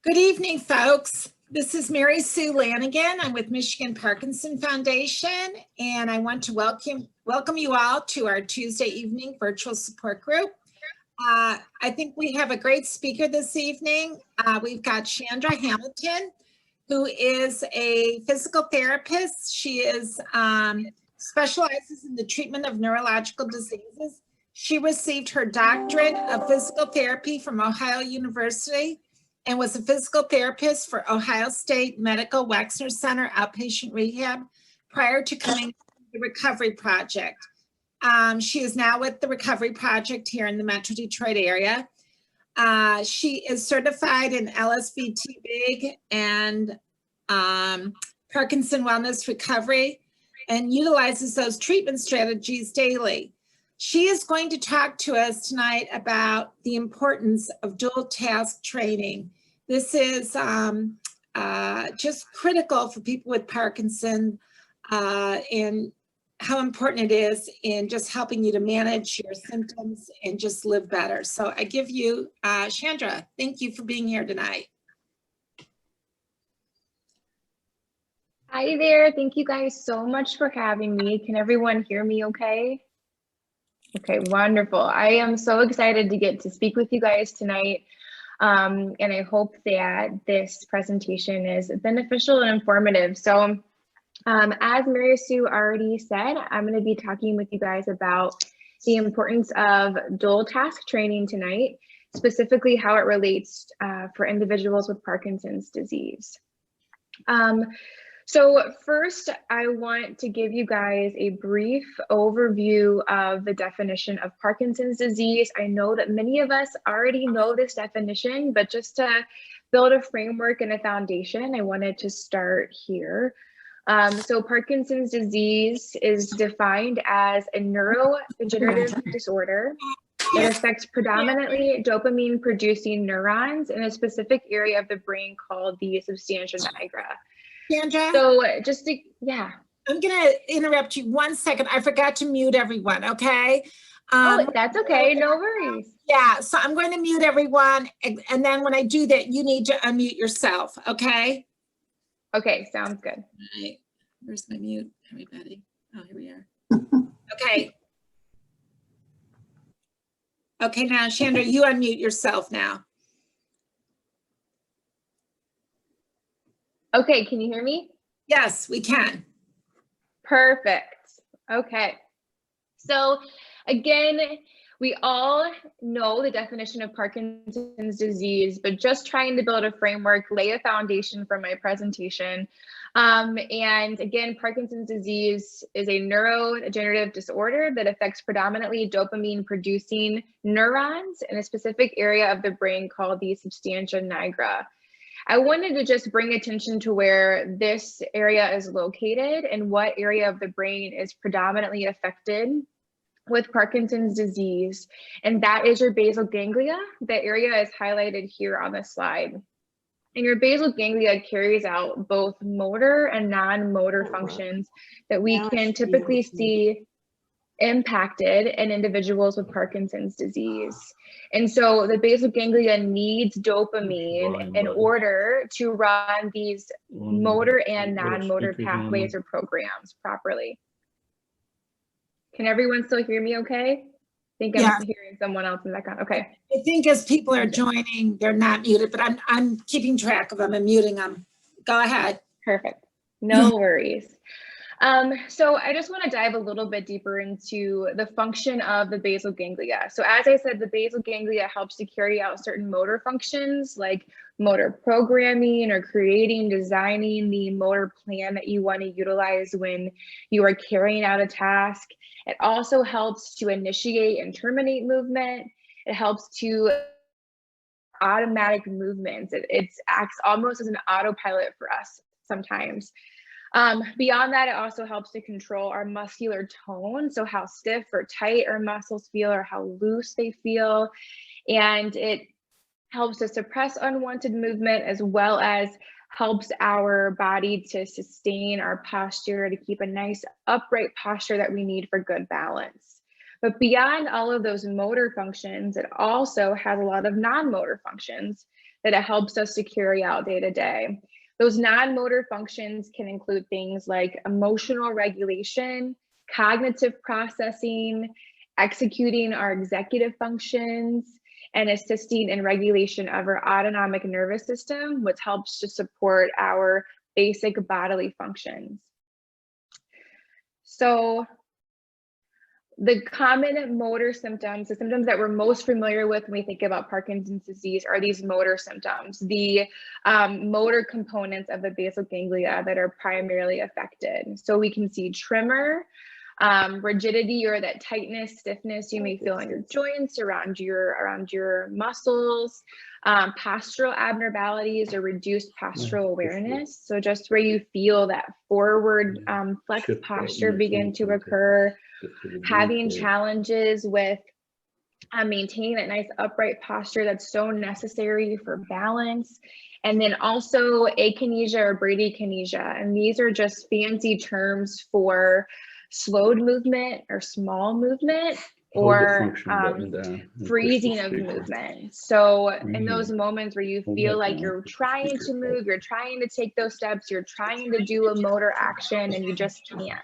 Good evening, folks. This is Mary Sue Lanigan. I'm with Michigan Parkinson Foundation, and I want to welcome you all to our Tuesday evening virtual support group. I think we have a great speaker this evening. We've got Sandra Hamilton, who is a physical therapist. She specializes in the treatment of neurological diseases. She received her doctorate of physical therapy from Ohio University and was a physical therapist for Ohio State Medical Wexner Center Outpatient Rehab prior to coming to the Recovery Project. She is now with the Recovery Project here in the Metro Detroit area. She is certified in LSVT Big and Parkinson Wellness Recovery and utilizes those treatment strategies daily. She is going to talk to us tonight about the importance of dual task training. This is just critical for people with Parkinson and how important it is in just helping you to manage your symptoms and just live better. So I give you, Sandra, thank you for being here tonight. Hi there, thank you guys so much for having me. Can everyone hear me okay? Okay, wonderful. I am so excited to get to speak with you guys tonight. And I hope that this presentation is beneficial and informative. So as Mary Sue already said, I'm going to be talking with you guys about the importance of dual task training tonight, specifically how it relates for individuals with Parkinson's disease. So first, I want to give you guys a brief overview of the definition of Parkinson's disease. I know that many of us already know this definition, but just to build a framework and a foundation, I wanted to start here. So Parkinson's disease is defined as a neurodegenerative disorder that affects predominantly dopamine-producing neurons in a specific area of the brain called the substantia nigra. Sandra? So just to, yeah. I'm going to interrupt you 1 second. I forgot to mute everyone, okay? Oh, that's okay. No worries. Yeah, so I'm going to mute everyone. And then when I do that, you need to unmute yourself, okay? Okay, sounds good. All right. Where's my mute, everybody? Oh, here we are. Okay. Okay, now, Sandra, you unmute yourself now. Okay, can you hear me? Yes, we can. Perfect. Okay. So again, we all know the definition of Parkinson's disease, but just trying to build a framework, lay a foundation for my presentation. And again, Parkinson's disease is a neurodegenerative disorder that affects predominantly dopamine-producing neurons in a specific area of the brain called the substantia nigra. I wanted to just bring attention to where this area is located and what area of the brain is predominantly affected with Parkinson's disease. And that is your basal ganglia. The area is highlighted here on the slide. And your basal ganglia carries out both motor and non-motor functions that we can typically see impacted in individuals with Parkinson's disease. And so the basal ganglia needs dopamine in order to run these motor and non-motor pathways or programs properly. Can everyone still hear me okay? I think I'm hearing someone else in the background. Okay. I think as people are joining, they're not muted, but I'm keeping track of them and muting them. Go ahead. Perfect. No worries. So I just want to dive a little bit deeper into the function of the basal ganglia. So as I said, the basal ganglia helps to carry out certain motor functions like motor programming or creating, designing the motor plan that you want to utilize when you are carrying out a task. It also helps to initiate and terminate movement. It helps to automatic movements. It acts almost as an autopilot for us sometimes. Beyond that, it also helps to control our muscular tone. So how stiff or tight our muscles feel or how loose they feel. And it helps to suppress unwanted movement as well as helps our body to sustain our posture, to keep a nice upright posture that we need for good balance. But beyond all of those motor functions, it also has a lot of non-motor functions that it helps us to carry out day to day. Those non-motor functions can include things like emotional regulation, cognitive processing, executing our executive functions, and assisting in regulation of our autonomic nervous system, which helps to support our basic bodily functions. So the common motor symptoms, the symptoms that we're most familiar with when we think about Parkinson's disease, are these motor symptoms, the motor components of the basal ganglia that are primarily affected. So we can see tremor, rigidity, or that tightness, stiffness you may feel in your joints, around your muscles, postural abnormalities or reduced postural awareness. So just where you feel that forward flex posture begin to occur, having challenges with maintaining that nice upright posture that's so necessary for balance. And then also akinesia or bradykinesia. And these are just fancy terms for slowed movement or small movement, or freezing of movement. So in those moments where you feel like you're trying to move, you're trying to take those steps, you're trying to do a motor action and you just can't.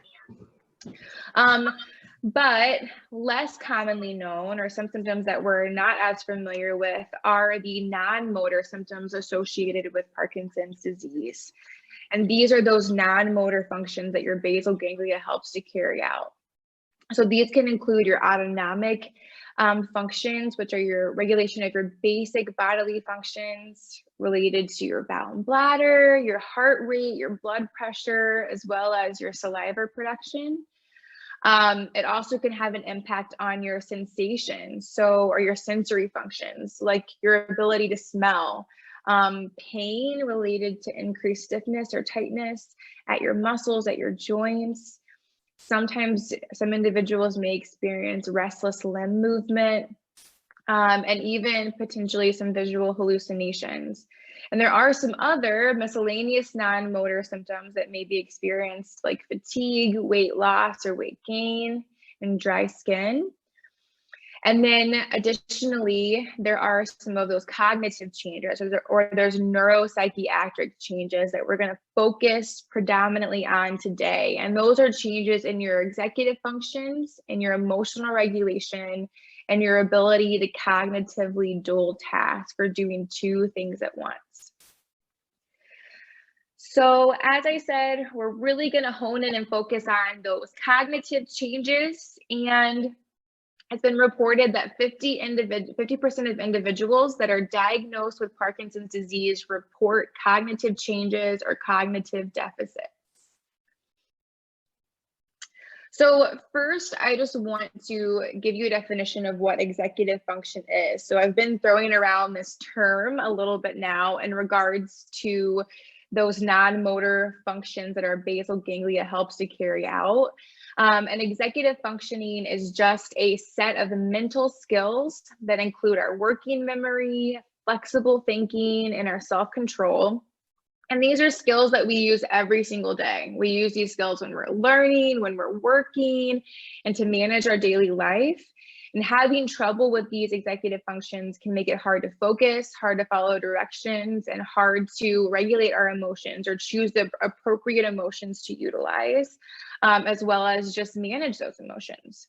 But less commonly known, or some symptoms that we're not as familiar with, are the non-motor symptoms associated with Parkinson's disease. And these are those non-motor functions that your basal ganglia helps to carry out. So these can include your autonomic functions, which are your regulation of your basic bodily functions related to your bowel and bladder, your heart rate, your blood pressure, as well as your saliva production. It also can have an impact on your sensations, or your sensory functions, like your ability to smell, pain related to increased stiffness or tightness at your muscles, at your joints. Sometimes some individuals may experience restless limb movement, and even potentially some visual hallucinations. And there are some other miscellaneous non-motor symptoms that may be experienced, like fatigue, weight loss or weight gain, and dry skin. And then additionally, there are some of those cognitive changes, or there's neuropsychiatric changes that we're going to focus predominantly on today. And those are changes in your executive functions, in your emotional regulation, and your ability to cognitively dual task, or doing two things at once. So as I said, we're really going to hone in and focus on those cognitive changes. And it's been reported that 50% of individuals that are diagnosed with Parkinson's disease report cognitive changes or cognitive deficits. So first, I just want to give you a definition of what executive function is. So I've been throwing around this term a little bit now in regards to those non-motor functions that our basal ganglia helps to carry out. And executive functioning is just a set of mental skills that include our working memory, flexible thinking, and our self-control. And these are skills that we use every single day. We use these skills when we're learning, when we're working, and to manage our daily life. And having trouble with these executive functions can make it hard to focus, hard to follow directions, and hard to regulate our emotions or choose the appropriate emotions to utilize, as well as just manage those emotions.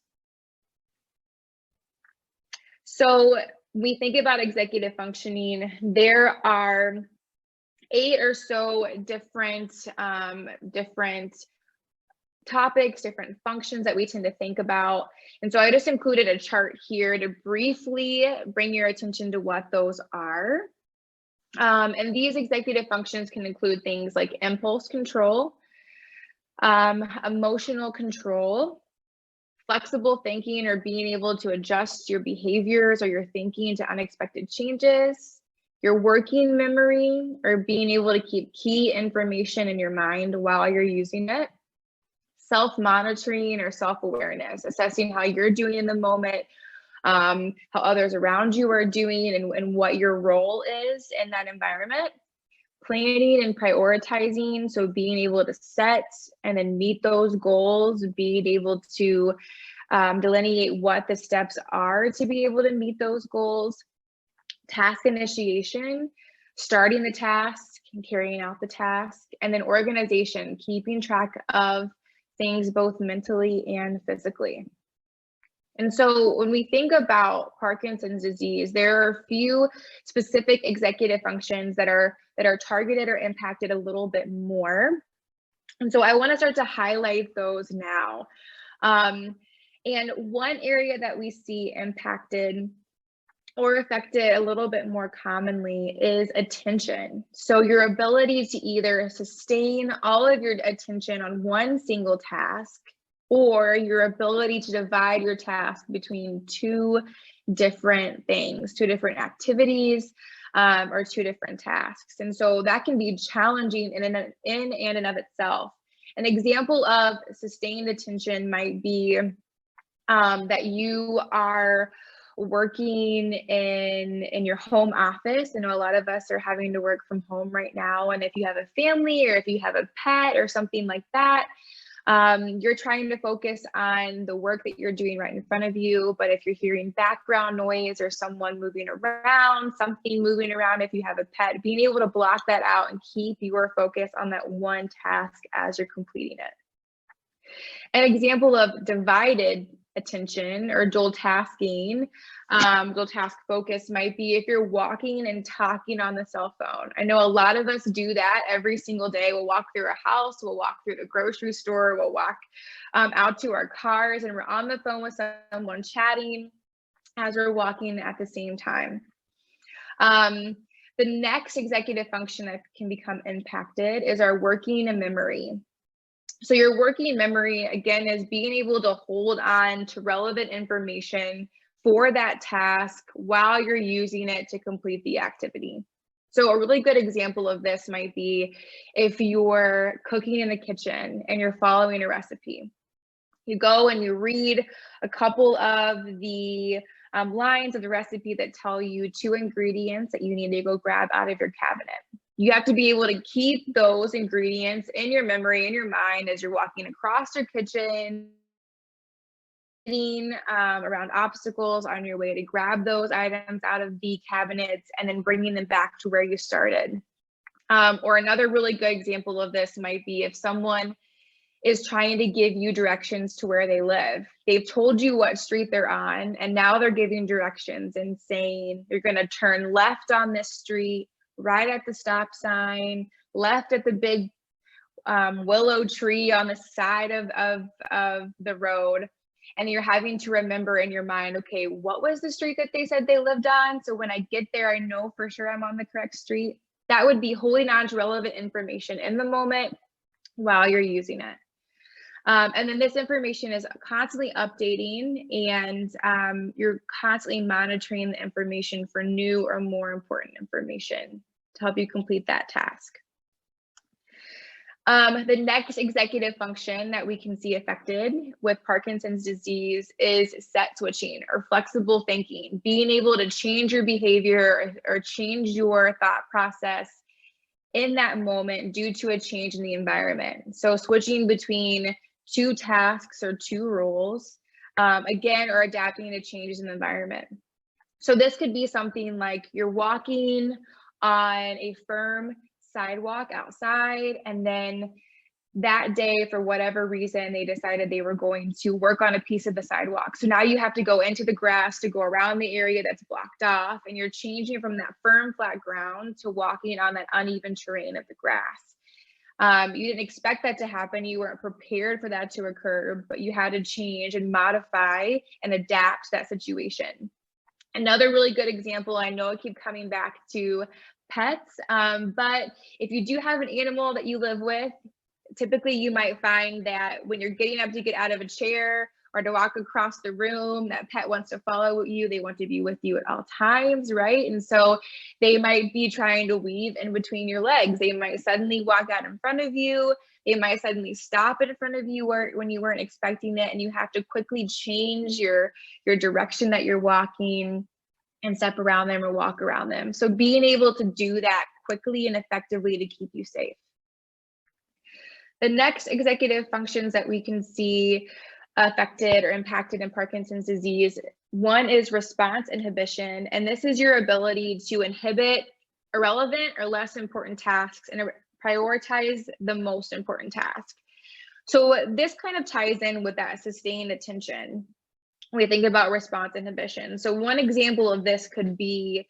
So when we think about executive functioning, there are 8 or so different topics, different functions that we tend to think about. And so I just included a chart here to briefly bring your attention to what those are. And these executive functions can include things like impulse control, emotional control, flexible thinking, or being able to adjust your behaviors or your thinking to unexpected changes, your working memory, or being able to keep key information in your mind while you're using it, self-monitoring or self-awareness, assessing how you're doing in the moment, how others around you are doing, and what your role is in that environment, planning and prioritizing, so being able to set and then meet those goals, being able to delineate what the steps are to be able to meet those goals, task initiation, starting the task and carrying out the task, and then organization, keeping track of things both mentally and physically. And so when we think about Parkinson's disease, there are a few specific executive functions that are targeted or impacted a little bit more. And so I want to start to highlight those now. And one area that we see impacted or affected a little bit more commonly is attention. So your ability to either sustain all of your attention on one single task, or your ability to divide your task between two different things, two different activities, or two different tasks. And so that can be challenging in and of itself. An example of sustained attention might be that you are working in your home office. I know a lot of us are having to work from home right now. And if you have a family or if you have a pet or something like that, you're trying to focus on the work that you're doing right in front of you. But if you're hearing background noise or someone moving around, something moving around, if you have a pet, being able to block that out and keep your focus on that one task as you're completing it. An example of divided attention or dual tasking, dual task focus might be if you're walking and talking on the cell phone. I know a lot of us do that every single day. We'll walk through a house, we'll walk through the grocery store, we'll walk out to our cars, and we're on the phone with someone chatting as we're walking at the same time. The next executive function that can become impacted is our working memory. So your working memory, again, is being able to hold on to relevant information for that task while you're using it to complete the activity. So a really good example of this might be if you're cooking in the kitchen and you're following a recipe. You go and you read a couple of the lines of the recipe that tell you 2 ingredients that you need to go grab out of your cabinet. You have to be able to keep those ingredients in your memory, in your mind, as you're walking across your kitchen, around obstacles on your way to grab those items out of the cabinets and then bringing them back to where you started. Or another really good example of this might be if someone is trying to give you directions to where they live. They've told you what street they're on, and now they're giving directions and saying, you're going to turn left on this street, right at the stop sign, left at the big willow tree on the side of the road. And you're having to remember in your mind, okay, what was the street that they said they lived on? So when I get there, I know for sure I'm on the correct street. That would be holding on to relevant information in the moment while you're using it. And then this information is constantly updating, and you're constantly monitoring the information for new or more important information to help you complete that task. The next executive function that we can see affected with Parkinson's disease is set switching or flexible thinking, being able to change your behavior or change your thought process in that moment due to a change in the environment. So switching between 2 tasks or 2 roles, again, or adapting to changes in the environment. So this could be something like you're walking on a firm sidewalk outside, and then that day, for whatever reason, they decided they were going to work on a piece of the sidewalk. So now you have to go into the grass to go around the area that's blocked off, and you're changing from that firm, flat ground to walking on that uneven terrain of the grass. You didn't expect that to happen. You weren't prepared for that to occur, but you had to change and modify and adapt to that situation. Another really good example, I know I keep coming back to pets, but if you do have an animal that you live with, typically you might find that when you're getting up to get out of a chair or to walk across the room, that pet wants to follow you. They want to be with you at all times, right? And so they might be trying to weave in between your legs. They might suddenly walk out in front of you. They might suddenly stop in front of you when you weren't expecting it, and you have to quickly change your direction that you're walking and step around them or walk around them. So being able to do that quickly and effectively to keep you safe. The next executive functions that we can see affected or impacted in Parkinson's disease, one is response inhibition. And this is your ability to inhibit irrelevant or less important tasks and prioritize the most important task. So this kind of ties in with that sustained attention when we think about response inhibition. So one example of this could be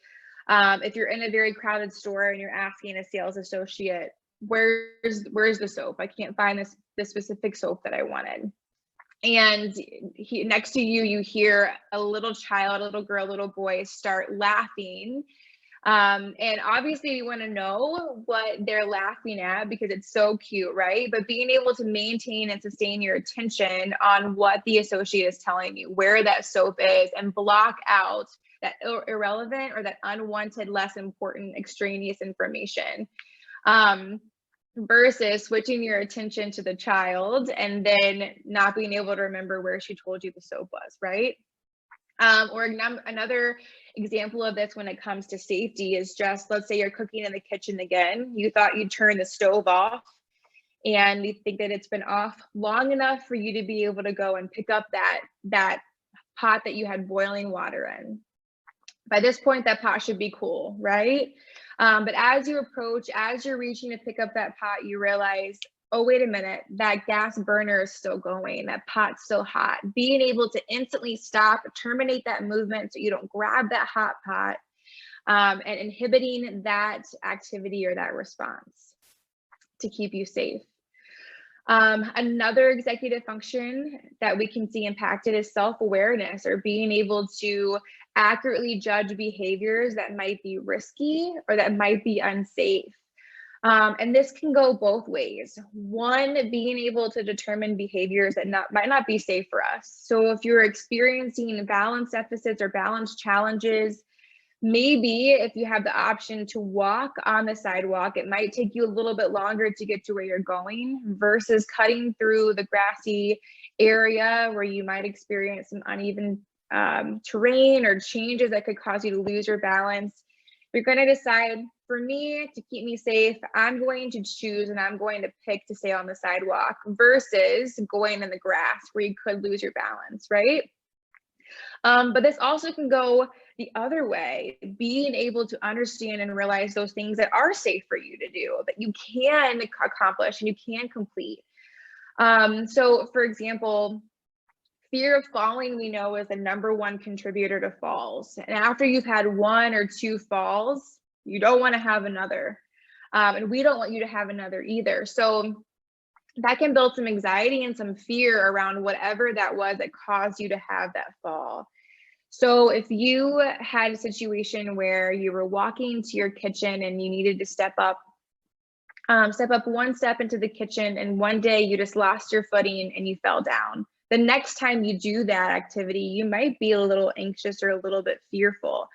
if you're in a very crowded store and you're asking a sales associate, where's the soap? I can't find this specific soap that I wanted. And next to you, you hear a little child, a little girl, a little boy start laughing. And obviously you want to know what they're laughing at because it's so cute, right? But being able to maintain and sustain your attention on what the associate is telling you, where that soap is, and block out that irrelevant or that unwanted, less important extraneous information. Versus switching your attention to the child and then not being able to remember where she told you the soap was, right? Or another example of this when it comes to safety is just, let's say you're cooking in the kitchen again. You thought you'd turn the stove off and you think that it's been off long enough for you to be able to go and pick up that pot that you had boiling water in. By this point, that pot should be cool, right? But as you approach, as you're reaching to pick up that pot, you realize, oh, wait a minute, that gas burner is still going, that pot's still hot. Being able to instantly stop, terminate that movement so you don't grab that hot pot, and inhibiting that activity or that response to keep you safe. Another executive function that we can see impacted is self-awareness, or being able to accurately judge behaviors that might be risky or that might be unsafe. And this can go both ways. One, being able to determine behaviors that might not be safe for us. So if you're experiencing balance deficits or balance challenges, maybe if you have the option to walk on the sidewalk, it might take you a little bit longer to get to where you're going versus cutting through the grassy area where you might experience some uneven terrain or changes that could cause you to lose your balance. You're going to decide, for me, to keep me safe, I'm going to choose and I'm going to pick to stay on the sidewalk versus going in the grass where you could lose your balance, right? But this also can go the other way, being able to understand and realize those things that are safe for you to do, that you can accomplish and you can complete. So for example, fear of falling, we know, is the #1 contributor to falls. And after you've had 1 or 2 falls, you don't want to have another. And we don't want you to have another either. So that can build some anxiety and some fear around whatever that was that caused you to have that fall. So if you had a situation where you were walking to your kitchen and you needed to step up 1 step into the kitchen, and one day you just lost your footing and you fell down. The next time you do that activity, you might be a little anxious or a little bit fearful.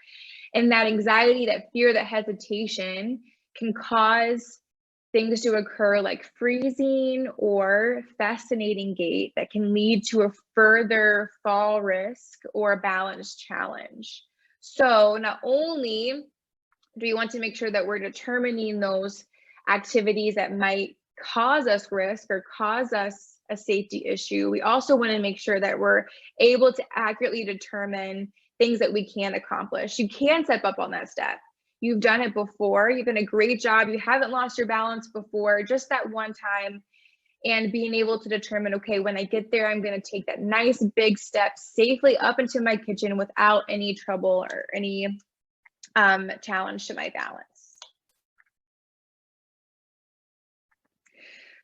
And that anxiety, that fear, that hesitation can cause things to occur like freezing or fascinating gait that can lead to a further fall risk or a balance challenge. So not only do we want to make sure that we're determining those activities that might cause us risk or cause us a safety issue, we also want to make sure that we're able to accurately determine things that we can accomplish. You can step up on that step. You've done it before. You've done a great job. You haven't lost your balance before, just that one time. And being able to determine, okay, when I get there, I'm going to take that nice big step safely up into my kitchen without any trouble or any challenge to my balance.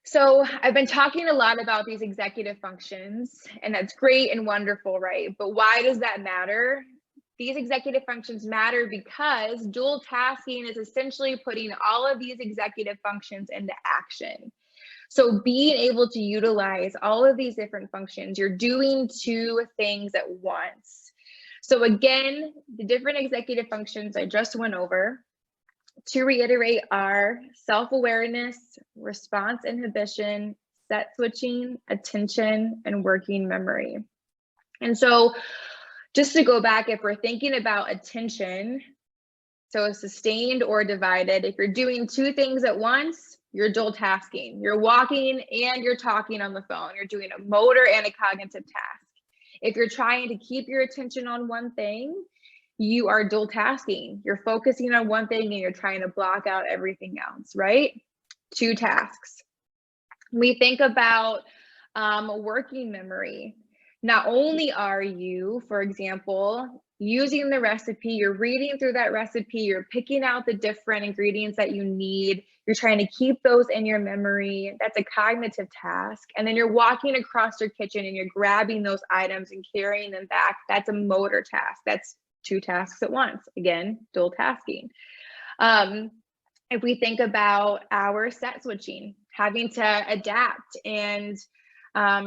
So I've been talking a lot about these executive functions, and that's great and wonderful, right? But why does that matter? These executive functions matter because dual tasking is essentially putting all of these executive functions into action. So being able to utilize all of these different functions, you're doing 2 things at once. So again, the different executive functions I just went over, to reiterate, are self-awareness, response inhibition, set switching, attention, and working memory. And so just to go back, if we're thinking about attention, so sustained or divided, if you're doing 2 things at once, you're dual tasking. You're walking and you're talking on the phone. You're doing a motor and a cognitive task. If you're trying to keep your attention on one thing, you are dual tasking. You're focusing on one thing and you're trying to block out everything else, right? 2 tasks. We think about working memory. Not only are you, for example, using the recipe, you're reading through that recipe, you're picking out the different ingredients that you need, you're trying to keep those in your memory. That's a cognitive task. And then you're walking across your kitchen and you're grabbing those items and carrying them back. That's a motor task. That's 2 tasks at once. Again, dual tasking. If we think about our set switching, having to adapt and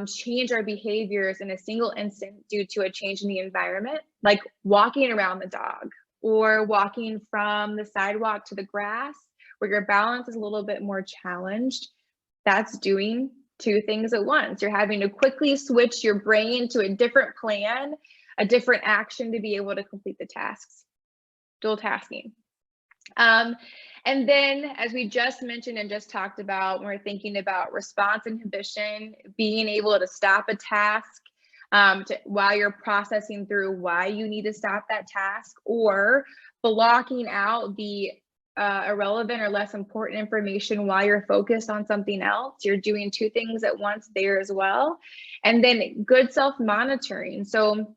change our behaviors in a single instant due to a change in the environment, like walking around the dog or walking from the sidewalk to the grass, where your balance is a little bit more challenged, that's doing 2 things at once. You're having to quickly switch your brain to a different plan, a different action to be able to complete the tasks. Dual tasking. And then, as we just mentioned and just talked about, when we're thinking about response inhibition, being able to stop a task while you're processing through why you need to stop that task, or blocking out the irrelevant or less important information while you're focused on something else. You're doing 2 things at once there as well. And then good self-monitoring. So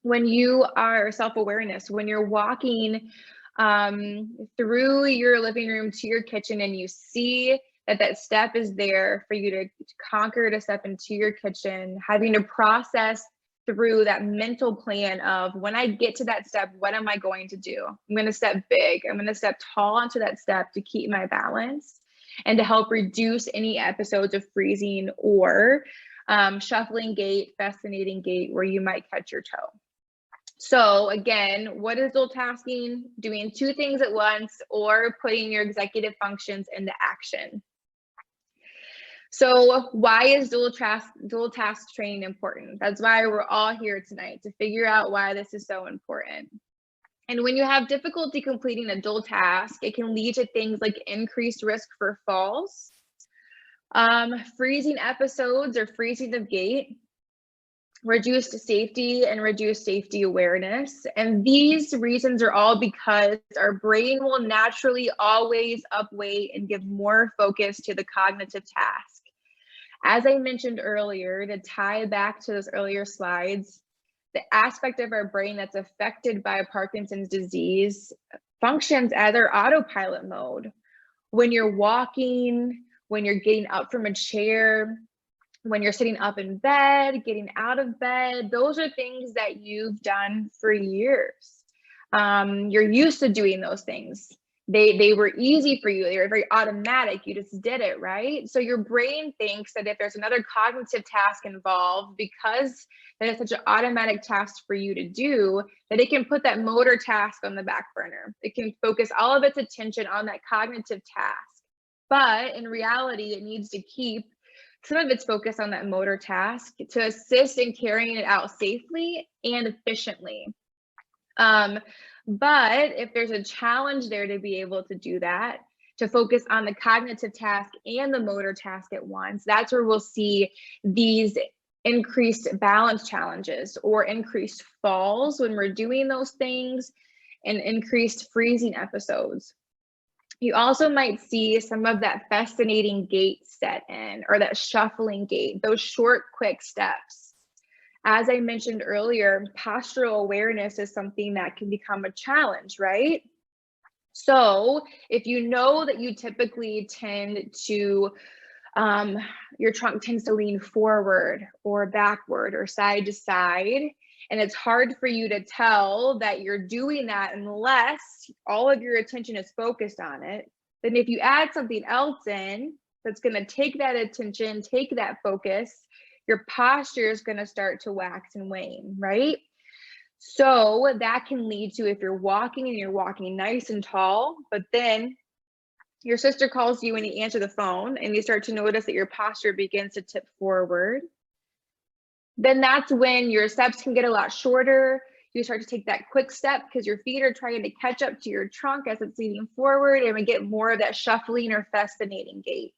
when you are self-awareness, when you're walking through your living room to your kitchen and you see that that step is there for you to conquer to step into your kitchen, having to process through that mental plan of, when I get to that step, what am I going to do? I'm going to step big. I'm going to step tall onto that step to keep my balance and to help reduce any episodes of freezing or shuffling gait, fascinating gait, where you might catch your toe. So again, what is dual tasking? Doing 2 things at once or putting your executive functions into action. So why is dual task training important? That's why we're all here tonight, to figure out why this is so important. And when you have difficulty completing a dual task, it can lead to things like increased risk for falls, freezing episodes or freezing of gait, reduced safety and reduced safety awareness. And these reasons are all because our brain will naturally always upweight and give more focus to the cognitive task. As I mentioned earlier, to tie back to those earlier slides, the aspect of our brain that's affected by Parkinson's disease functions as our autopilot mode. When you're walking, when you're getting up from a chair, when you're sitting up in bed, getting out of bed, those are things that you've done for years. You're used to doing those things. They were easy for you. They were very automatic. You just did it, right? So your brain thinks that if there's another cognitive task involved, because that is such an automatic task for you to do, that it can put that motor task on the back burner. It can focus all of its attention on that cognitive task. But in reality, it needs to keep some of its focus on that motor task to assist in carrying it out safely and efficiently. But if there's a challenge there to be able to do that, to focus on the cognitive task and the motor task at once, that's where we'll see these increased balance challenges or increased falls when we're doing those things, and increased freezing episodes. You also might see some of that fascinating gait set in, or that shuffling gait, those short, quick steps. As I mentioned earlier, postural awareness is something that can become a challenge, right? So if you know that you typically tend to, your trunk tends to lean forward or backward or side to side, and it's hard for you to tell that you're doing that unless all of your attention is focused on it, then if you add something else in that's going to take that attention, take that focus, your posture is going to start to wax and wane, right? So that can lead to, if you're walking and you're walking nice and tall, but then your sister calls you and you answer the phone and you start to notice that your posture begins to tip forward, then that's when your steps can get a lot shorter. You start to take that quick step because your feet are trying to catch up to your trunk as it's leaning forward, and we get more of that shuffling or fascinating gait.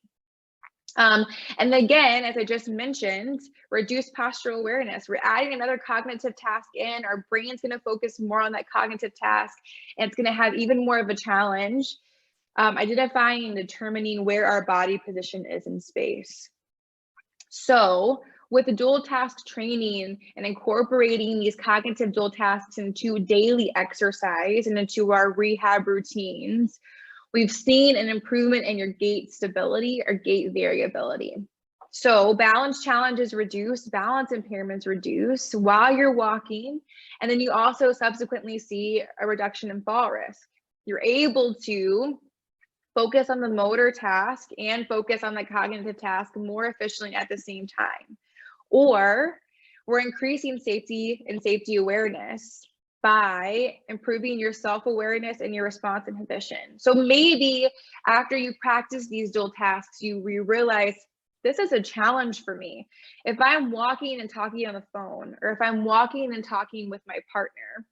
And again, as I just mentioned, reduced postural awareness. We're adding another cognitive task in. Our brain's going to focus more on that cognitive task, and it's going to have even more of a challenge identifying and determining where our body position is in space. So with the dual task training and incorporating these cognitive dual tasks into daily exercise and into our rehab routines, we've seen an improvement in your gait stability or gait variability. So balance challenges reduce, balance impairments reduce while you're walking. And then you also subsequently see a reduction in fall risk. You're able to focus on the motor task and focus on the cognitive task more efficiently at the same time. Or we're increasing safety and safety awareness by improving your self-awareness and your response inhibition. So maybe after you practice these dual tasks, you realize this is a challenge for me. If I'm walking and talking on the phone, or if I'm walking and talking with my partner,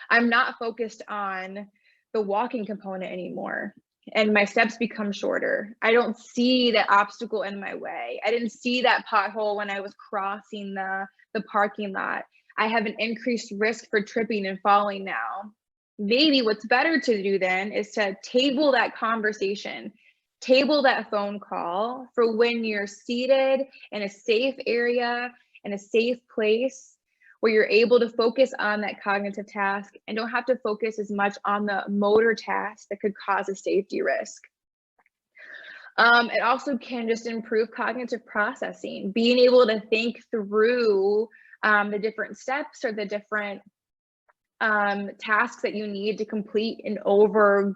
I'm not focused on the walking component anymore. And my steps become shorter. I don't see the obstacle in my way. I didn't see that pothole when I was crossing the parking lot. I have an increased risk for tripping and falling now. Maybe what's better to do then is to table that conversation, table that phone call for when you're seated in a safe area, in a safe place, where you're able to focus on that cognitive task and don't have to focus as much on the motor task that could cause a safety risk. It also can just improve cognitive processing, being able to think through the different steps or the different tasks that you need to complete an overarching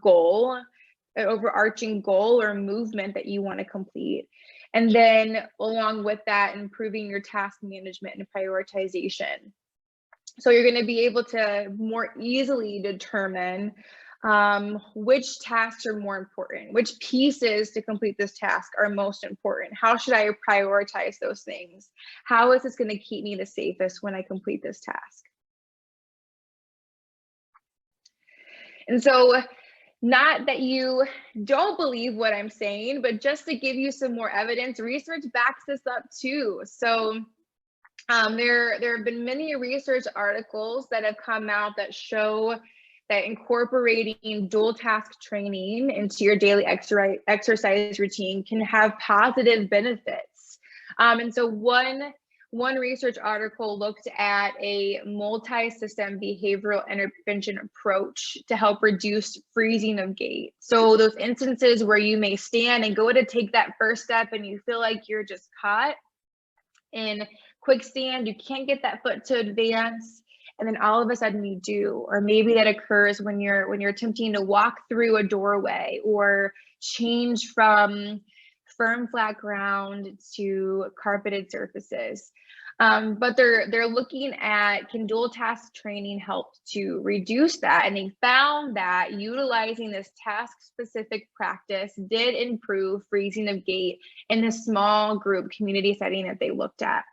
goal or movement that you want to complete. And then along with that, improving your task management and prioritization. So you're going to be able to more easily determine which tasks are more important, which pieces to complete this task are most important. How should I prioritize those things? How is this going to keep me the safest when I complete this task? And so, not that you don't believe what I'm saying, but just to give you some more evidence, research backs this up too. So there have been many research articles that have come out that show that incorporating dual task training into your daily exercise routine can have positive benefits. And so one research article looked at a multi-system behavioral intervention approach to help reduce freezing of gait. So those instances where you may stand and go to take that first step and you feel like you're just caught in quicksand, you can't get that foot to advance, and then all of a sudden you do. Or maybe that occurs when you're attempting to walk through a doorway or change from firm flat ground to carpeted surfaces. But they're looking at, can dual task training help to reduce that? And they found that utilizing this task specific practice did improve freezing of gait in the small group community setting that they looked at.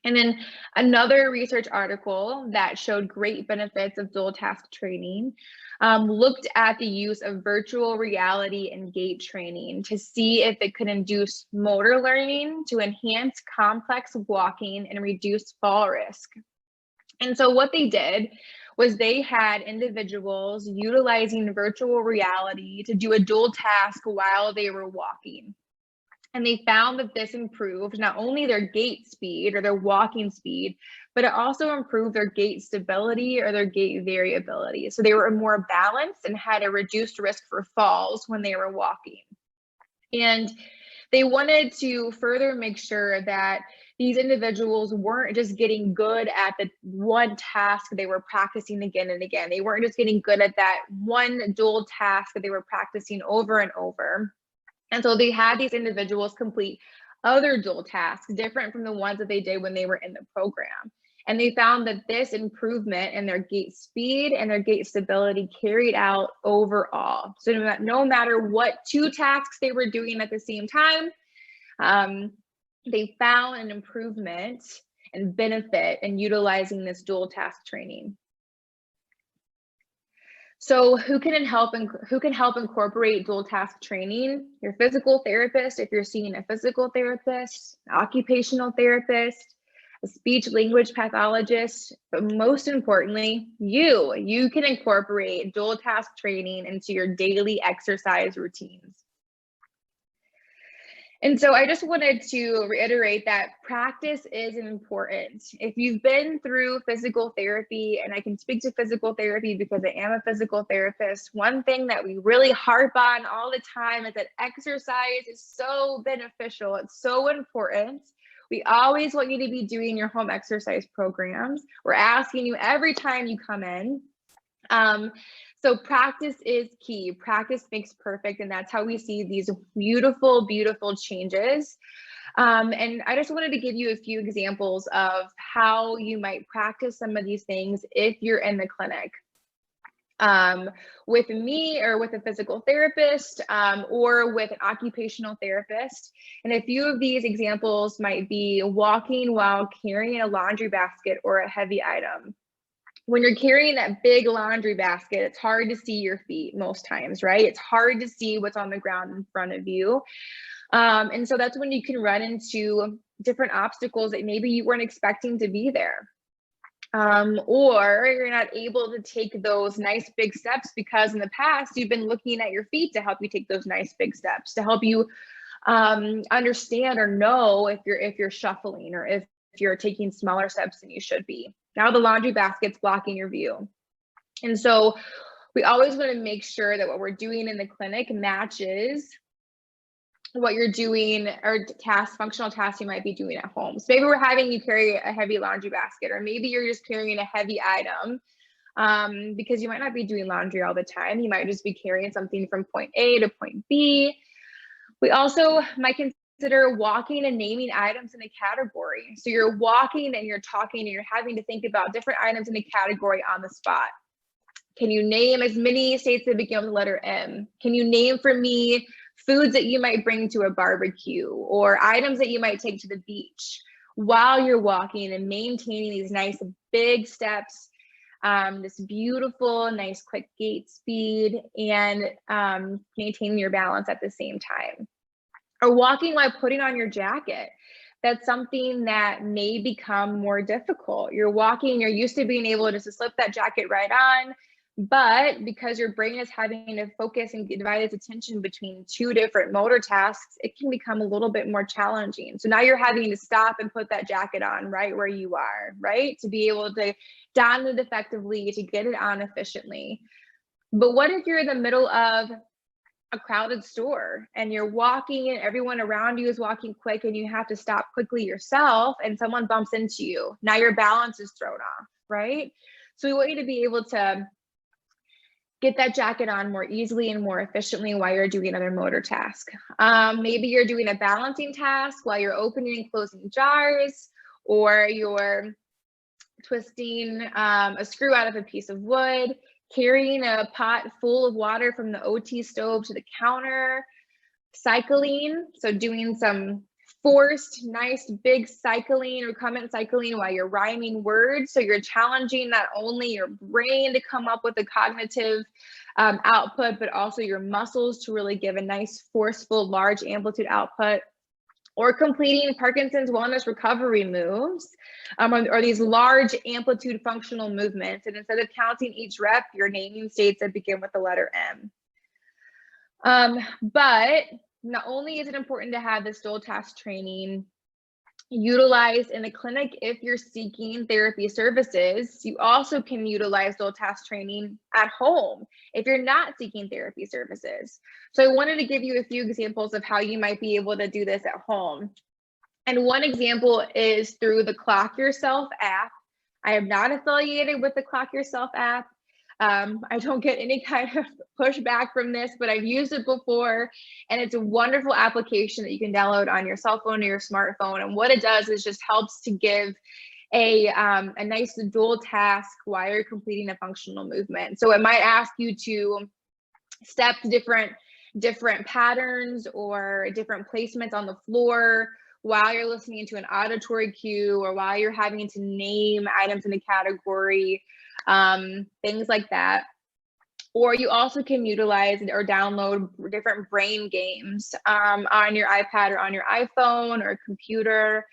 And then another research article that showed great benefits of dual task training looked at the use of virtual reality and gait training to see if it could induce motor learning to enhance complex walking and reduce fall risk. And so what they did was they had individuals utilizing virtual reality to do a dual task while they were walking. And they found that this improved not only their gait speed or their walking speed, but it also improved their gait stability or their gait variability. So they were more balanced and had a reduced risk for falls when they were walking. And they wanted to further make sure that these individuals weren't just getting good at the one task they were practicing again and again. They weren't just getting good at that one dual task that they were practicing over and over. And so they had these individuals complete other dual tasks different from the ones that they did when they were in the program. And they found that this improvement in their gait speed and their gait stability carried out overall. So no matter what two tasks they were doing at the same time, they found an improvement and benefit in utilizing this dual task training. So who can help incorporate dual task training? Your physical therapist, if you're seeing a physical therapist, an occupational therapist, a speech language pathologist, but most importantly, you can incorporate dual task training into your daily exercise routines. And so I just wanted to reiterate that practice is important. If you've been through physical therapy, and I can speak to physical therapy because I am a physical therapist, one thing that we really harp on all the time is that exercise is so beneficial. It's so important. We always want you to be doing your home exercise programs. We're asking you every time you come in. So practice is key. Practice makes perfect, and that's how we see these beautiful, beautiful changes. And I just wanted to give you a few examples of how you might practice some of these things if you're in the clinic. With me or with a physical therapist, or with an occupational therapist. And a few of these examples might be walking while carrying a laundry basket or a heavy item. When you're carrying that big laundry basket, it's hard to see your feet most times, right? It's hard to see what's on the ground in front of you. And so that's when you can run into different obstacles that maybe you weren't expecting to be there. Or you're not able to take those nice big steps because in the past you've been looking at your feet to help you take those nice big steps, to help you understand or know if you're shuffling or if you're taking smaller steps than you should be. Now the laundry basket's blocking your view. And so we always want to make sure that what we're doing in the clinic matches what you're doing or functional tasks you might be doing at home. So maybe we're having you carry a heavy laundry basket, or maybe you're just carrying a heavy item because you might not be doing laundry all the time. You might just be carrying something from point A to point B. We also might consider walking and naming items in a category. So you're walking and you're talking and you're having to think about different items in a category on the spot. Can you name as many states that begin with the letter M? Can you name for me foods that you might bring to a barbecue or items that you might take to the beach while you're walking and maintaining these nice big steps, this beautiful, nice quick gait speed, and maintaining your balance at the same time. Or walking while putting on your jacket. That's something that may become more difficult. You're walking, you're used to being able just to slip that jacket right on, but because your brain is having to focus and divide its attention between two different motor tasks, it can become a little bit more challenging. So now you're having to stop and put that jacket on right where you are, right? To be able to don it effectively, to get it on efficiently. But what if you're in the middle of a crowded store and you're walking and everyone around you is walking quick and you have to stop quickly yourself and someone bumps into you? Now your balance is thrown off, right? So we want you to be able to get that jacket on more easily and more efficiently while you're doing other motor tasks. Maybe you're doing a balancing task while you're opening and closing jars, or you're twisting a screw out of a piece of wood, carrying a pot full of water from the OT stove to the counter, cycling, so doing some forced, nice, big cycling, recumbent cycling while you're rhyming words. So you're challenging not only your brain to come up with a cognitive output, but also your muscles to really give a nice, forceful, large amplitude output. Or completing Parkinson's wellness recovery moves, or these large amplitude functional movements. And instead of counting each rep, you're naming states that begin with the letter M. But not only is it important to have this dual task training utilized in the clinic if you're seeking therapy services, you also can utilize dual task training at home if you're not seeking therapy services. So I wanted to give you a few examples of how you might be able to do this at home. And one example is through the Clock Yourself app. I am not affiliated with the Clock Yourself app. I don't get any kind of pushback from this, but I've used it before, and it's a wonderful application that you can download on your cell phone or your smartphone. And what it does is just helps to give a nice dual task while you're completing a functional movement. So it might ask you to step different patterns or different placements on the floor while you're listening to an auditory cue, or while you're having to name items in a category, things like that. Or you also can utilize or download different brain games on your iPad or on your iPhone or computer.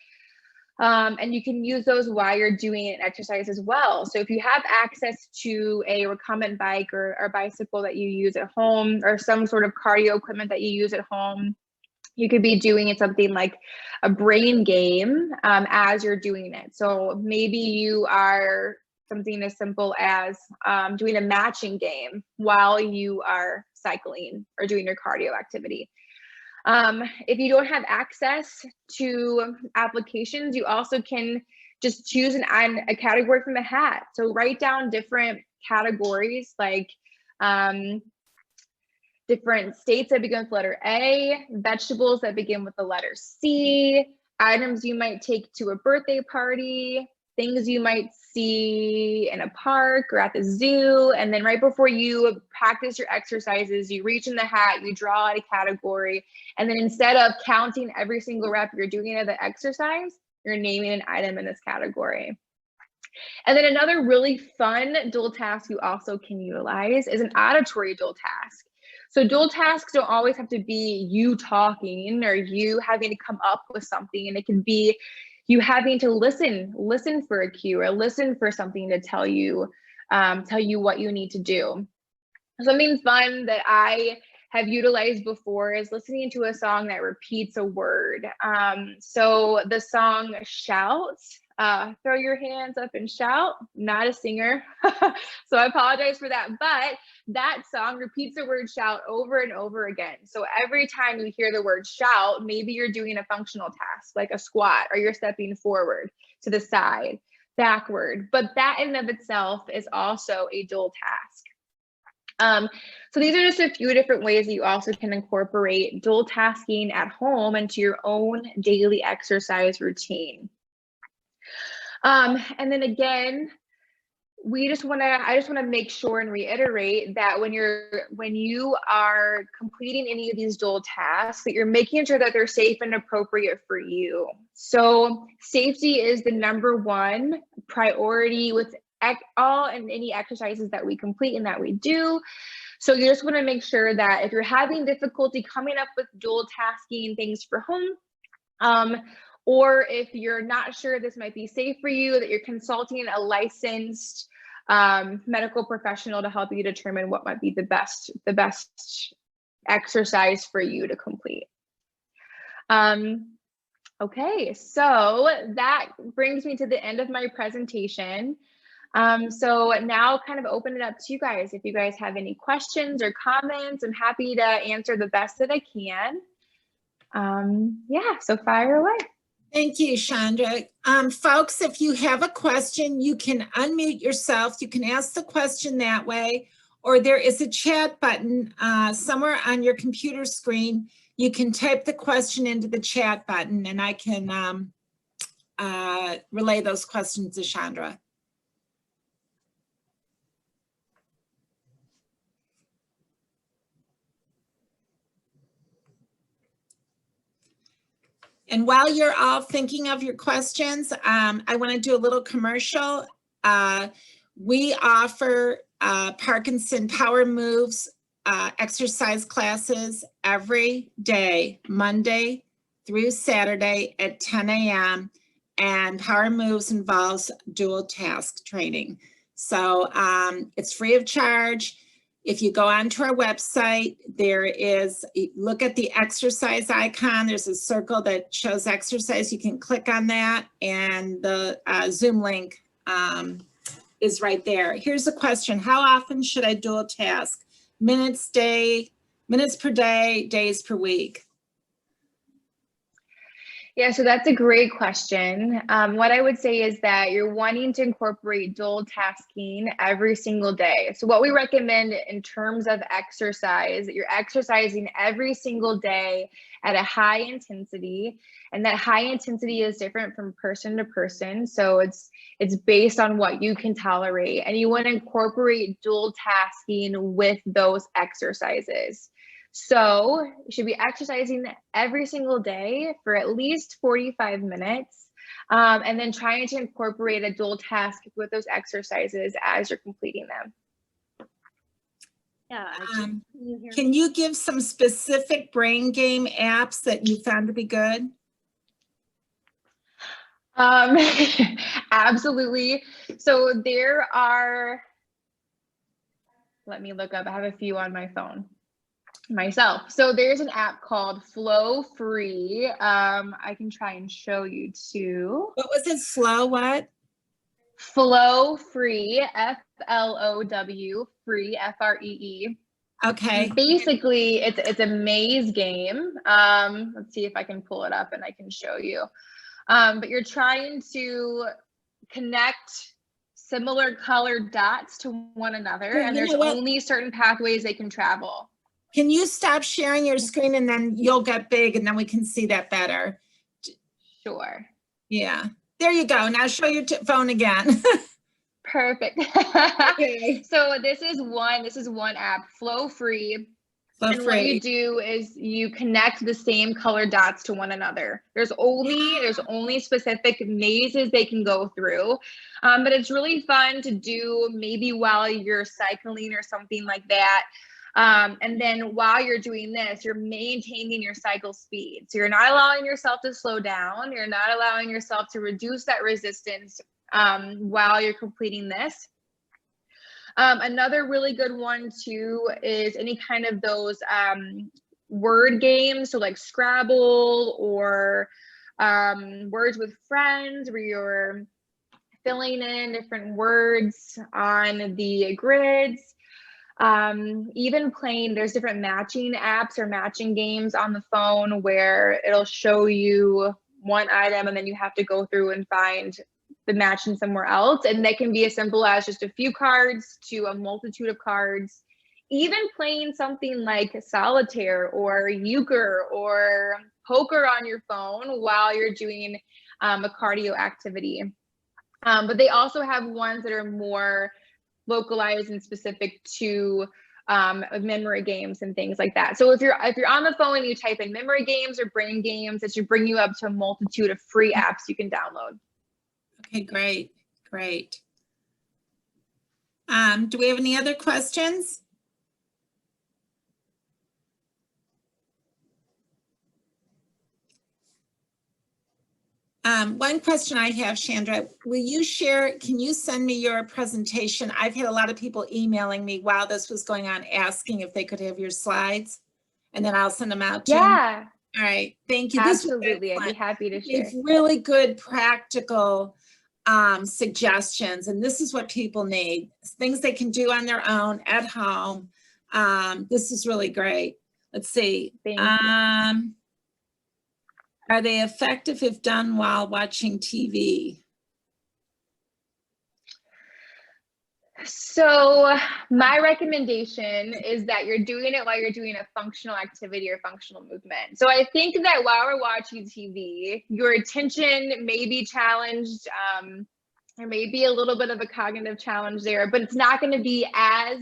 And you can use those while you're doing an exercise as well. So if you have access to a recumbent bike or bicycle that you use at home, or some sort of cardio equipment that you use at home, you could be doing something like a brain game as you're doing it. So maybe you are something as simple as doing a matching game while you are cycling or doing your cardio activity. If you don't have access to applications, you also can just choose a category from a hat. So write down different categories, like different states that begin with letter A, vegetables that begin with the letter C, items you might take to a birthday party, things you might see in a park or at the zoo. And then right before you practice your exercises, you reach in the hat, you draw out a category. And then instead of counting every single rep you're doing of the exercise, you're naming an item in this category. And then another really fun dual task you also can utilize is an auditory dual task. So dual tasks don't always have to be you talking or you having to come up with something, and it can be you having to listen for a cue or listen for something to tell you what you need to do. Something fun that I have utilized before is listening to a song that repeats a word. So the song Shout, throw your hands up and shout, not a singer. So I apologize for that, but that song repeats the word shout over and over again. So every time you hear the word shout, maybe you're doing a functional task like a squat, or you're stepping forward, to the side, backward, but that in and of itself is also a dual task. So these are just a few different ways that you also can incorporate dual tasking at home into your own daily exercise routine. And then again, I just want to make sure and reiterate that when you are completing any of these dual tasks, that you're making sure that they're safe and appropriate for you. So safety is the #1 priority with all and any exercises that we complete and that we do. So you just want to make sure that if you're having difficulty coming up with dual tasking things for home, or if you're not sure this might be safe for you, that you're consulting a licensed medical professional to help you determine what might be the best exercise for you to complete. Okay, so that brings me to the end of my presentation. So now kind of open it up to you guys. If you guys have any questions or comments, I'm happy to answer the best that I can. Yeah, so fire away. Thank you, Sandra. Folks, if you have a question, you can unmute yourself. You can ask the question that way, or there is a chat button somewhere on your computer screen. You can type the question into the chat button, and I can relay those questions to Sandra. And while you're all thinking of your questions, I want to do a little commercial. We offer Parkinson Power Moves exercise classes every day, Monday through Saturday at 10 a.m. And Power Moves involves dual task training. So it's free of charge. If you go onto our website, there is, look at the exercise icon. There's a circle that shows exercise. You can click on that, and the Zoom link is right there. Here's a question. How often should I dual task? Minutes per day, days per week? Yeah, so that's a great question. What I would say is that you're wanting to incorporate dual tasking every single day. So what we recommend in terms of exercise, that you're exercising every single day at a high intensity, and that high intensity is different from person to person. So it's based on what you can tolerate, and you want to incorporate dual tasking with those exercises. So you should be exercising every single day for at least 45 minutes, and then trying to incorporate a dual task with those exercises as you're completing them. Yeah. Um, Can you hear me? Can you give some specific brain game apps that you found to be good? Absolutely. So there are, let me look up, I have a few on my phone myself. So there's an app called Flow Free. I can try and show you too. What was it? Slow what? Flow Free, FLOW, free, FREE. Okay. Basically, it's a maze game. Let's see if I can pull it up and I can show you. But you're trying to connect similar colored dots to one another, Well, and you there's know what? only certain pathways they can travel. Can you stop sharing your screen and then you'll get big and then we can see that better? Sure. Yeah. There you go. Now show your phone again. Perfect. Okay. So this is one app, Flow Free. Flow And what you Free. do is you connect the same colored dots to one another. There's only specific mazes they can go through. But it's really fun to do maybe while you're cycling or something like that. And then while you're doing this, you're maintaining your cycle speed. So you're not allowing yourself to slow down. You're not allowing yourself to reduce that resistance while you're completing this. Another really good one too is any kind of those word games, so like Scrabble or Words with Friends, where you're filling in different words on the grids. Even playing, there's different matching apps or matching games on the phone where it'll show you one item and then you have to go through and find the matching somewhere else. And they can be as simple as just a few cards to a multitude of cards. Even playing something like solitaire or euchre or poker on your phone while you're doing a cardio activity. But they also have ones that are more localized and specific to memory games and things like that. So if you're on the phone and you type in memory games or brain games, it should bring you up to a multitude of free apps you can download. Okay, great, great. Do we have any other questions? One question I have, Sandra, will you share, can you send me your presentation? I've had a lot of people emailing me while this was going on, asking if they could have your slides, and then I'll send them out to you. Yeah. All right, thank you. Absolutely, I'd be happy to share. It's really good practical suggestions, and this is what people need. Things they can do on their own at home. This is really great. Let's see. Thank you. Are they effective if done while watching TV? So my recommendation is that you're doing it while you're doing a functional activity or functional movement. So I think that while we're watching TV, your attention may be challenged. There may be a little bit of a cognitive challenge there, but it's not going to be as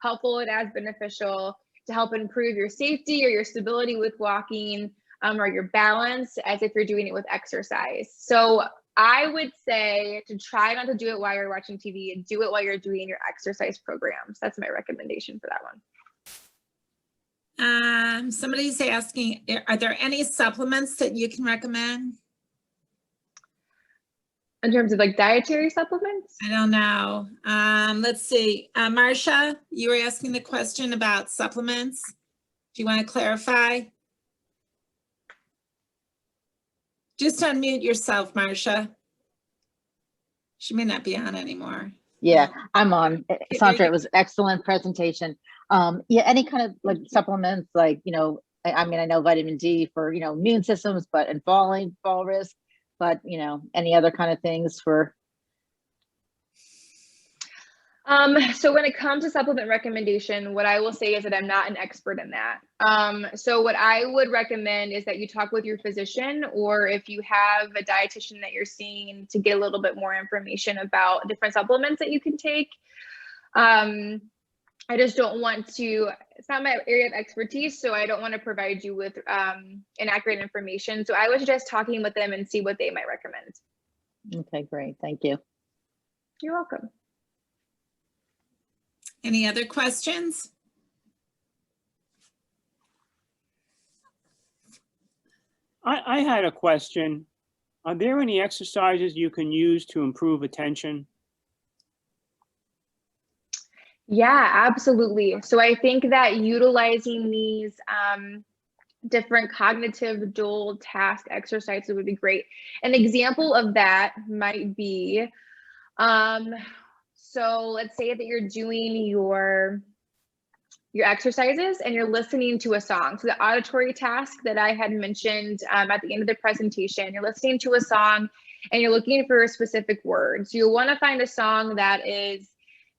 helpful and as beneficial to help improve your safety or your stability with walking or your balance as if you're doing it with exercise. So I would say to try not to do it while you're watching TV and do it while you're doing your exercise programs. That's my recommendation for that one. Somebody's asking, are there any supplements that you can recommend? In terms of like dietary supplements? I don't know. Let's see. Marcia, you were asking the question about supplements. Do you want to clarify? Just unmute yourself, Marcia. She may not be on anymore. Yeah, I'm on. Sandra, it was excellent presentation. Yeah, any kind of like supplements, like, you know, I mean, I know vitamin D for, you know, immune systems, but and fall risk, but, you know, any other kind of things for. So when it comes to supplement recommendation, what I will say is that I'm not an expert in that. So what I would recommend is that you talk with your physician, or if you have a dietitian that you're seeing, to get a little bit more information about different supplements that you can take. I just don't want to, it's not my area of expertise, so I don't want to provide you with inaccurate information. So I would suggest talking with them and see what they might recommend. Okay, great. Thank you. You're welcome. Any other questions? I had a question. Are there any exercises you can use to improve attention? Yeah, absolutely. So I think that utilizing these different cognitive dual task exercises would be great. An example of that might be, so let's say that you're doing your exercises and you're listening to a song. So the auditory task that I had mentioned at the end of the presentation, you're listening to a song and you're looking for specific words. You want to find a song that is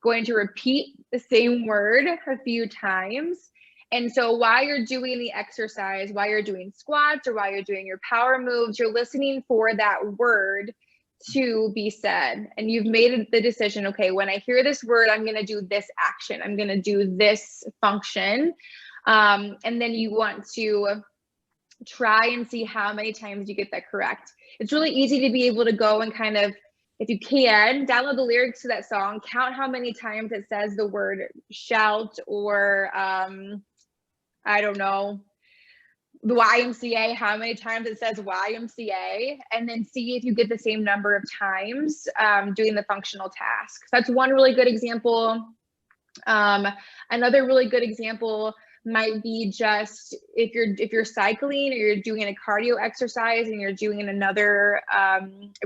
going to repeat the same word a few times. And so while you're doing the exercise, while you're doing squats or while you're doing your power moves, you're listening for that word to be said. And you've made the decision, okay, when I hear this word, I'm going to do this action. I'm going to do this function. And then you want to try and see how many times you get that correct. It's really easy to be able to go and kind of, if you can, download the lyrics to that song, count how many times it says the word shout or I don't know, the YMCA, how many times it says YMCA, and then see if you get the same number of times doing the functional tasks. That's one really good example. Another really good example might be just if you're cycling or you're doing a cardio exercise and you're doing another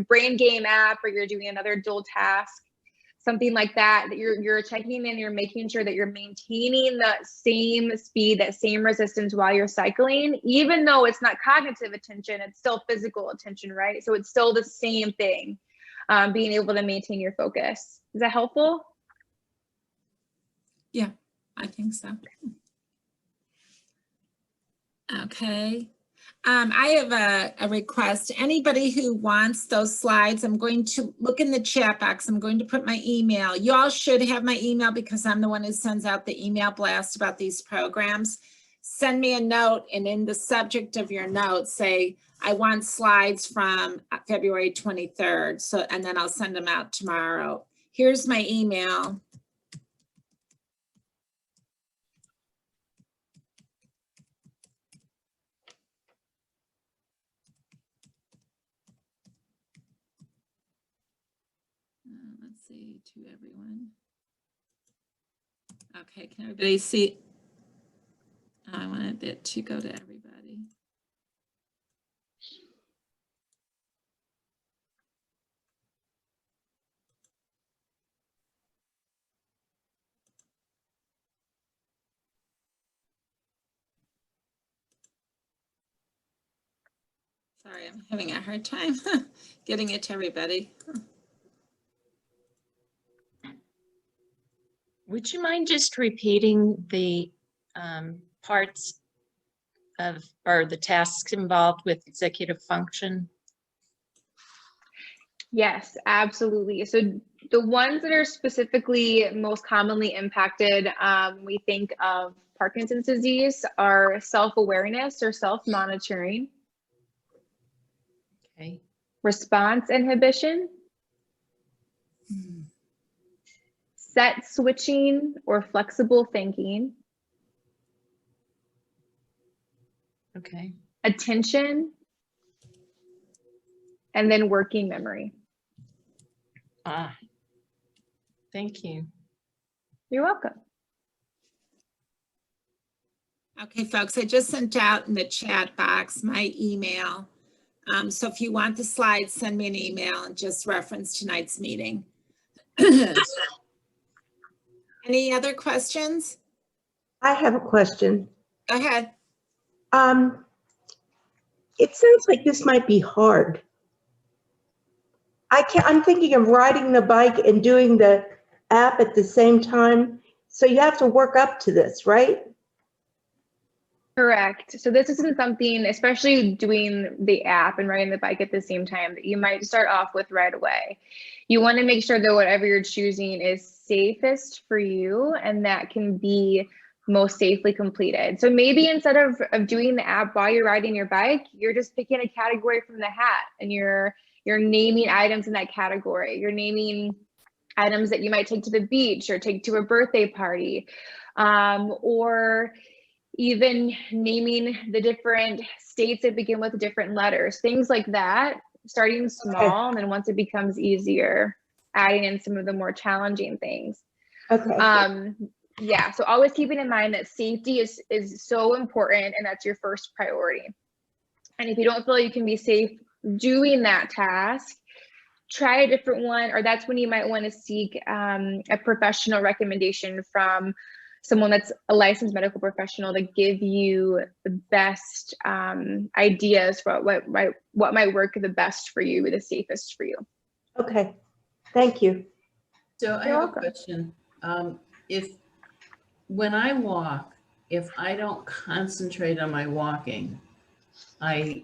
brain game app or you're doing another dual task, something like that, that you're checking and you're making sure that you're maintaining the same speed, that same resistance while you're cycling, even though it's not cognitive attention, it's still physical attention, right? So it's still the same thing, being able to maintain your focus. Is that helpful? Yeah, I think so. Okay. I have a request. Anybody who wants those slides, I'm going to look in the chat box. I'm going to put my email. You all should have my email because I'm the one who sends out the email blast about these programs. Send me a note, and in the subject of your note, say, I want slides from February 23rd. So, and then I'll send them out tomorrow. Here's my email. Let's see, to everyone. Okay, can everybody see? I wanted it to go to everybody. Sorry, I'm having a hard time getting it to everybody. Would you mind just repeating the parts of, or the tasks involved with executive function? Yes, absolutely. So the ones that are specifically most commonly impacted, we think of Parkinson's disease, are self-awareness or self-monitoring, Okay. response inhibition, set switching or flexible thinking, Okay. attention, and then working memory. Ah, thank you. You're welcome. Okay, folks, I just sent out in the chat box my email. So if you want the slides, send me an email and just reference tonight's meeting. Any other questions? I have a question. Go ahead. It sounds like this might be hard. I'm thinking of riding the bike and doing the app at the same time. So you have to work up to this, right? Correct. So this isn't something, especially doing the app and riding the bike at the same time, that you might start off with right away. You want to make sure that whatever you're choosing is safest for you and that can be most safely completed. So maybe instead of doing the app while you're riding your bike, you're just picking a category from the hat and you're naming items in that category. You're naming items that you might take to the beach or take to a birthday party, or even naming the different states that begin with different letters, things like that, starting small, and then once it becomes easier, adding in some of the more challenging things. Okay. Yeah, so always keeping in mind that safety is so important, and that's your first priority. And if you don't feel you can be safe doing that task, try a different one, or that's when you might want to seek a professional recommendation from someone that's a licensed medical professional to give you the best ideas for what might work the best for you, the safest for you. Okay. Thank you. So I You're have a welcome. question. When I walk, if I don't concentrate on my walking, my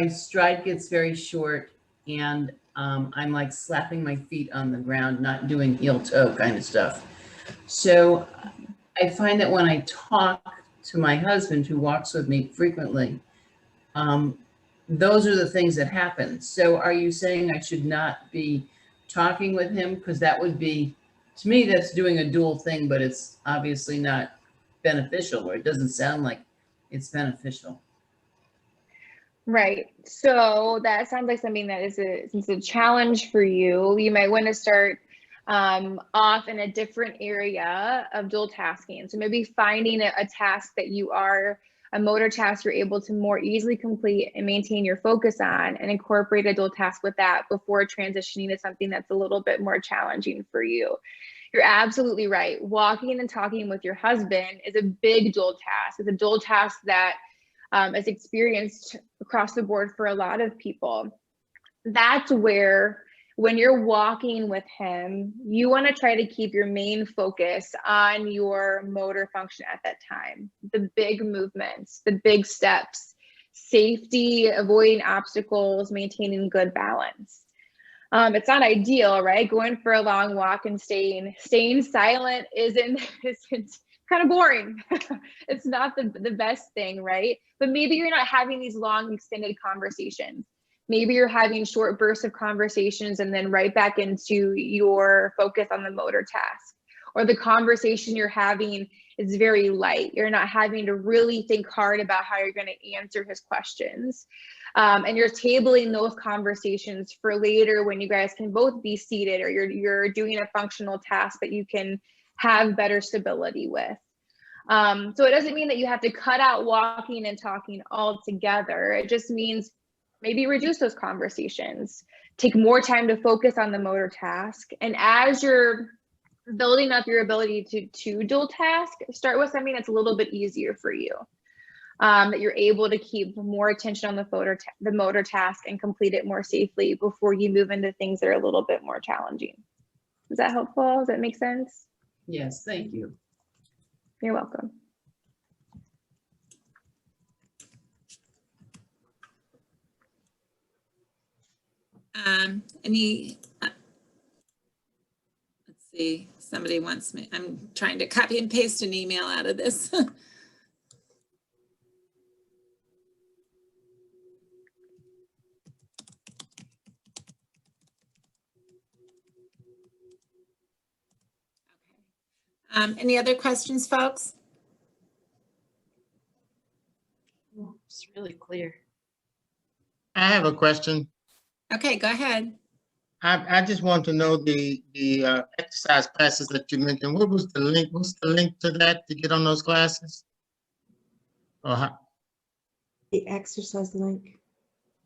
stride gets very short, and I'm like slapping my feet on the ground, not doing heel toe kind of stuff. So I find that when I talk to my husband, who walks with me frequently, those are the things that happen. So are you saying I should not be talking with him? Because that would be, to me, that's doing a dual thing, but it's obviously not beneficial, or it doesn't sound like it's beneficial. Right. So that sounds like something that is a challenge for you. You might want to start off in a different area of dual tasking. So maybe finding a task that a motor task you're able to more easily complete and maintain your focus on, and incorporate a dual task with that before transitioning to something that's a little bit more challenging for you. You're absolutely right. Walking and talking with your husband is a big dual task. It's a dual task that is experienced across the board for a lot of people. That's where, when you're walking with him, you want to try to keep your main focus on your motor function at that time. The big movements, the big steps, safety, avoiding obstacles, maintaining good balance. It's not ideal, right? Going for a long walk and staying silent isn't kind of boring. It's not the best thing, right? But maybe you're not having these long extended conversations. Maybe you're having short bursts of conversations and then right back into your focus on the motor task. Or the conversation you're having is very light. You're not having to really think hard about how you're going to answer his questions. And you're tabling those conversations for later, when you guys can both be seated, or you're doing a functional task that you can have better stability with. So it doesn't mean that you have to cut out walking and talking altogether. It just means maybe reduce those conversations, take more time to focus on the motor task. And as you're building up your ability to dual task, start with something that's a little bit easier for you, that you're able to keep more attention on the motor task and complete it more safely before you move into things that are a little bit more challenging. Is that helpful? Does that make sense? Yes, thank you. You're welcome. Let's see, somebody wants me, I'm trying to copy and paste an email out of this. Any other questions, folks? It's really clear. I have a question. Okay, go ahead. I just want to know the exercise classes that you mentioned. What was the link? What's the link to that to get on those classes? Or how, The exercise link.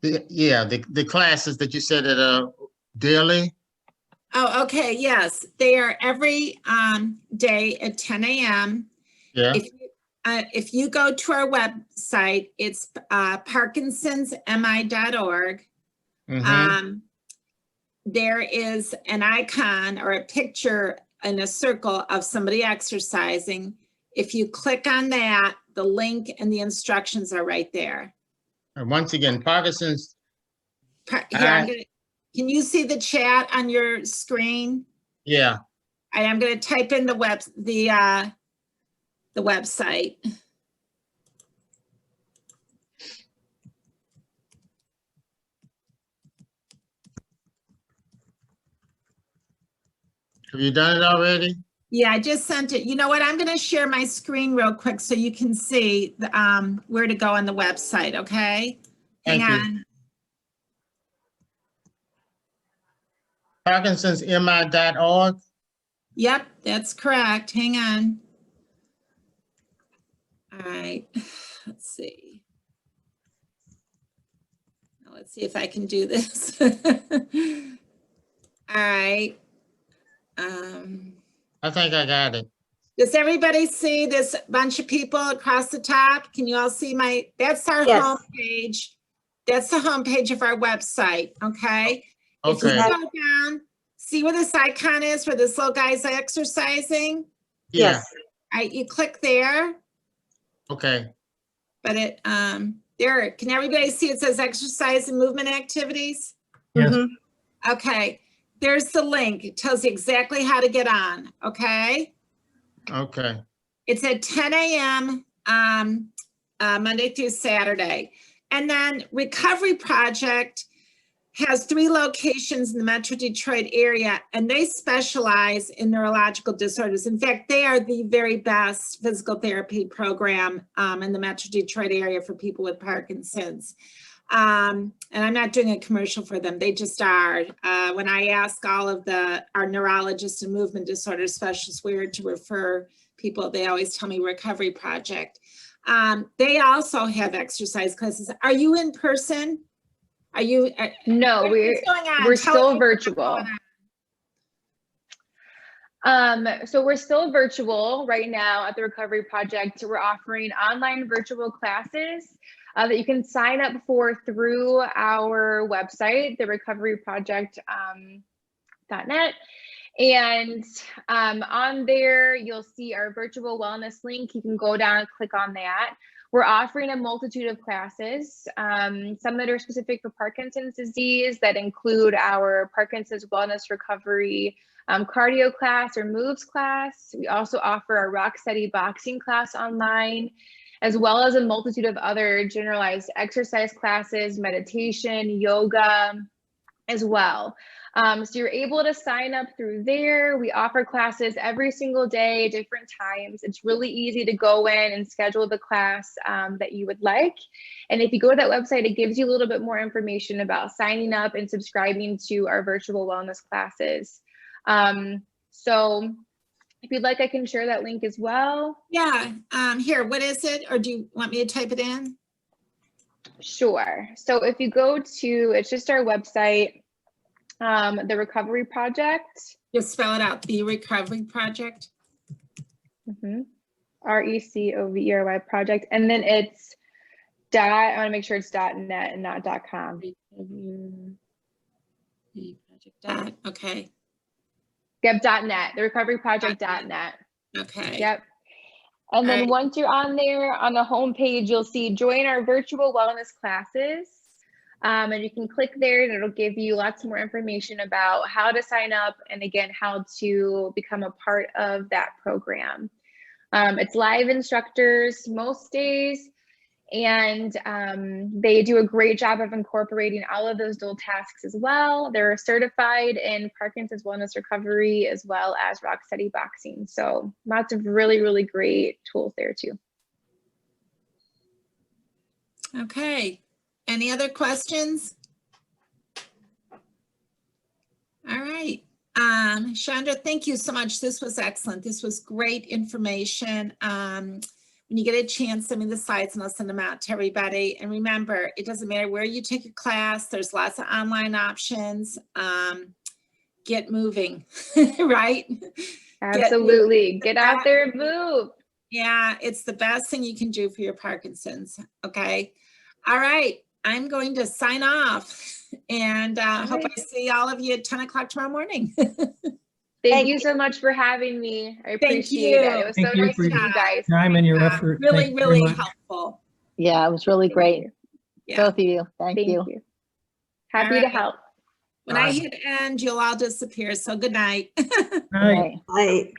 the classes that you said that are daily? Oh, okay, yes, they are every day at 10 a.m. Yeah. If you go to our website, it's parkinsonsmi.org. There is an icon or a picture in a circle of somebody exercising. If you click on that, the link and the instructions are right there. And once again, Parkinson's. Can you see the chat on your screen? Yeah. I'm going to type in the website. Have you done it already? Yeah, I just sent it. You know what? I'm going to share my screen real quick so you can see where to go on the website, okay? Hang Thank you. on. ParkinsonsMI.org. Yep, that's correct. Hang on. All right, let's see. Now, let's see if I can do this. All right. I think I got it. Does everybody see this bunch of people across the top? Can you all see that's our Yes. homepage. That's the homepage of our website, okay? If you Okay. go down, see where this icon is where this little guy's exercising? Yeah. Yes. All right, you click there, Okay. but there, can everybody see it says exercise and movement activities? Yes. Mhm. Okay, there's the link. It tells you exactly how to get on, okay? Okay. It's at 10 a.m. Monday through Saturday. And then Recovery Project has 3 locations in the Metro Detroit area, and they specialize in neurological disorders. In fact, they are the very best physical therapy program in the Metro Detroit area for people with Parkinson's. And I'm not doing a commercial for them. They just are. When I ask all of our neurologists and movement disorder specialists where to refer people, they always tell me Recovery Project. They also have exercise classes. Are you in person? Are you? No, What's going on? we're Tell still me what's virtual. going So we're still virtual right now at the Recovery Project. We're offering online virtual classes that you can sign up for through our website, therecoveryproject.net. And on there, you'll see our virtual wellness link. You can go down and click on that. We're offering a multitude of classes, some that are specific for Parkinson's disease that include our Parkinson's Wellness Recovery cardio class or moves class. We also offer a rock steady boxing class online, as well as a multitude of other generalized exercise classes, meditation, yoga as well. So you're able to sign up through there. We offer classes every single day, different times. It's really easy to go in and schedule the class that you would like. And if you go to that website, it gives you a little bit more information about signing up and subscribing to our virtual wellness classes. So if you'd like, I can share that link as well. Yeah, here, what is it? Or do you want me to type it in? Sure. So if you go to, it's just our website, the Recovery Project. Just spell it out, the Recovery Project. RECOVERY Project. And then it's I want to make sure it's .net and not .com. Okay. Yep, .net, the Recovery Project.net. Okay. Yep. And then All right. once you're on there, on the homepage, you'll see join our virtual wellness classes. And you can click there and it'll give you lots more information about how to sign up and again, how to become a part of that program. It's live instructors most days, and they do a great job of incorporating all of those dual tasks as well. They're certified in Parkinson's Wellness Recovery as well as rock steady boxing. So lots of really, really great tools there too. Okay. Any other questions? All right. Sandra, thank you so much. This was excellent. This was great information. When you get a chance, send me the slides and I'll send them out to everybody. And remember, it doesn't matter where you take your class. There's lots of online options. Get moving, right? Absolutely. Get out there and move. Yeah, it's the best thing you can do for your Parkinson's. Okay. All right. I'm going to sign off and hope I see all of you at 10 o'clock tomorrow morning. Thank you so much for having me. I appreciate it. It was so Thank you nice for to meet your you guys. time and your effort. Really, Thank you very really much. helpful. Yeah, it was really great. Yeah. Both of you. Thank you. Happy All to right. help. When I hit end, you'll all disappear. So good night. Night. Right. I